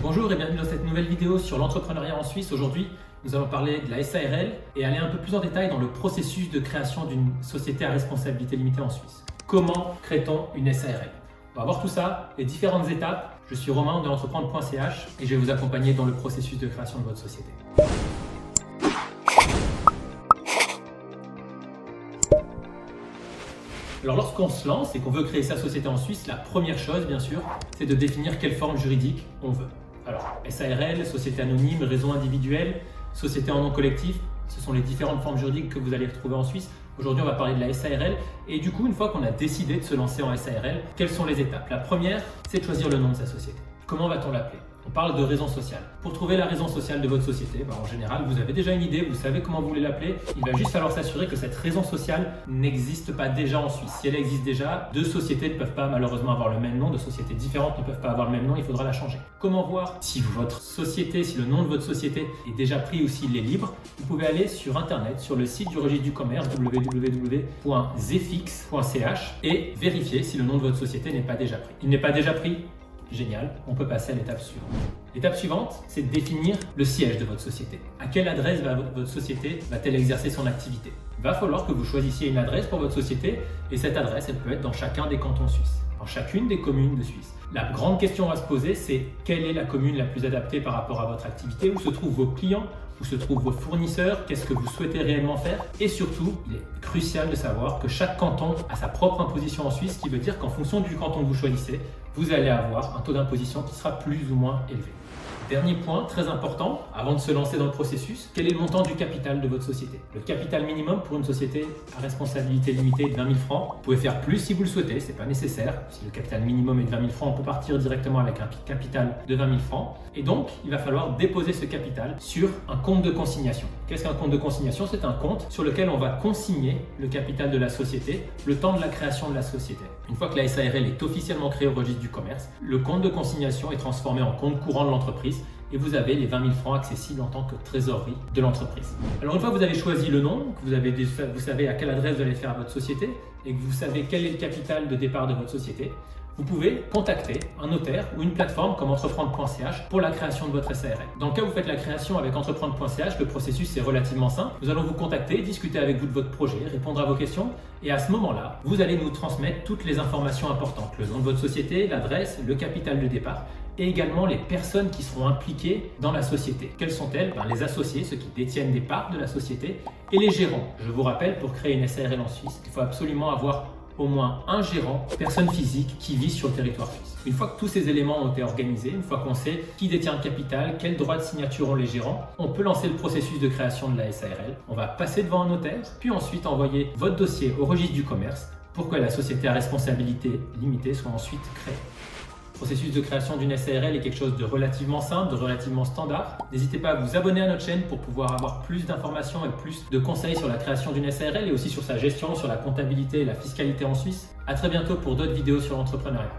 Bonjour et bienvenue dans cette nouvelle vidéo sur l'entrepreneuriat en Suisse. Aujourd'hui, nous allons parler de la SARL et aller un peu plus en détail dans le processus de création d'une société à responsabilité limitée en Suisse. Comment crée-t-on une SARL? On va voir tout ça, les différentes étapes. Je suis Romain de entreprendre.ch et je vais vous accompagner dans le processus de création de votre société. Alors lorsqu'on se lance et qu'on veut créer sa société en Suisse, la première chose bien sûr, c'est de définir quelle forme juridique on veut. Alors SARL, société anonyme, réseau individuel, société en nom collectif, ce sont les différentes formes juridiques que vous allez retrouver en Suisse. Aujourd'hui on va parler de la SARL et du coup une fois qu'on a décidé de se lancer en SARL, quelles sont les étapes? La première, c'est de choisir le nom de sa société. Comment va-t-on l'appeler? On parle de raison sociale. Pour trouver la raison sociale de votre société, en général, vous avez déjà une idée, vous savez comment vous voulez l'appeler. Il va juste falloir s'assurer que cette raison sociale n'existe pas déjà en Suisse. Si elle existe déjà, deux sociétés ne peuvent pas malheureusement avoir le même nom, deux sociétés différentes ne peuvent pas avoir le même nom, il faudra la changer. Comment voir si votre société, si le nom de votre société est déjà pris ou s'il est libre? Vous pouvez aller sur internet, sur le site du registre du commerce, www.zefix.ch et vérifier si le nom de votre société n'est pas déjà pris. Il n'est pas déjà pris? Génial, on peut passer à l'étape suivante. L'étape suivante, c'est de définir le siège de votre société. À quelle adresse votre société va-t-elle exercer son activité? Il va falloir que vous choisissiez une adresse pour votre société et cette adresse, elle peut être dans chacun des cantons suisses, dans chacune des communes de Suisse. La grande question à se poser, c'est quelle est la commune la plus adaptée par rapport à votre activité? Où se trouvent vos clients? Où se trouvent vos fournisseurs? Qu'est-ce que vous souhaitez réellement faire? Et surtout, il est crucial de savoir que chaque canton a sa propre imposition en Suisse, ce qui veut dire qu'en fonction du canton que vous choisissez, vous allez avoir un taux d'imposition qui sera plus ou moins élevé. Dernier point très important, avant de se lancer dans le processus, quel est le montant du capital de votre société? Le capital minimum pour une société à responsabilité limitée est de 20 000 francs. Vous pouvez faire plus si vous le souhaitez, ce n'est pas nécessaire. Si le capital minimum est de 20 000 francs, on peut partir directement avec un capital de 20 000 francs. Et donc, il va falloir déposer ce capital sur un compte de consignation. Qu'est-ce qu'un compte de consignation? C'est un compte sur lequel on va consigner le capital de la société le temps de la création de la société. Une fois que la SARL est officiellement créée au registre du commerce, le compte de consignation est transformé en compte courant de l'entreprise et vous avez les 20 000 francs accessibles en tant que trésorerie de l'entreprise. Alors une fois que vous avez choisi le nom, que vous savez à quelle adresse vous allez faire votre société et que vous savez quel est le capital de départ de votre société, vous pouvez contacter un notaire ou une plateforme comme entreprendre.ch pour la création de votre SARL. Dans le cas où vous faites la création avec entreprendre.ch, le processus est relativement simple. Nous allons vous contacter, discuter avec vous de votre projet, répondre à vos questions et à ce moment-là, vous allez nous transmettre toutes les informations importantes. Le nom de votre société, l'adresse, le capital de départ et également les personnes qui seront impliquées dans la société. Quelles sont-elles? Les associés, ceux qui détiennent des parts de la société et les gérants. Je vous rappelle, pour créer une SARL en Suisse, il faut absolument avoir au moins un gérant, personne physique, qui vit sur le territoire suisse. Une fois que tous ces éléments ont été organisés, une fois qu'on sait qui détient le capital, quels droits de signature ont les gérants, on peut lancer le processus de création de la SARL. On va passer devant un notaire, puis ensuite envoyer votre dossier au registre du commerce pour que la société à responsabilité limitée soit ensuite créée. Le processus de création d'une SARL est quelque chose de relativement simple, de relativement standard. N'hésitez pas à vous abonner à notre chaîne pour pouvoir avoir plus d'informations et plus de conseils sur la création d'une SARL et aussi sur sa gestion, sur la comptabilité et la fiscalité en Suisse. À très bientôt pour d'autres vidéos sur l'entrepreneuriat.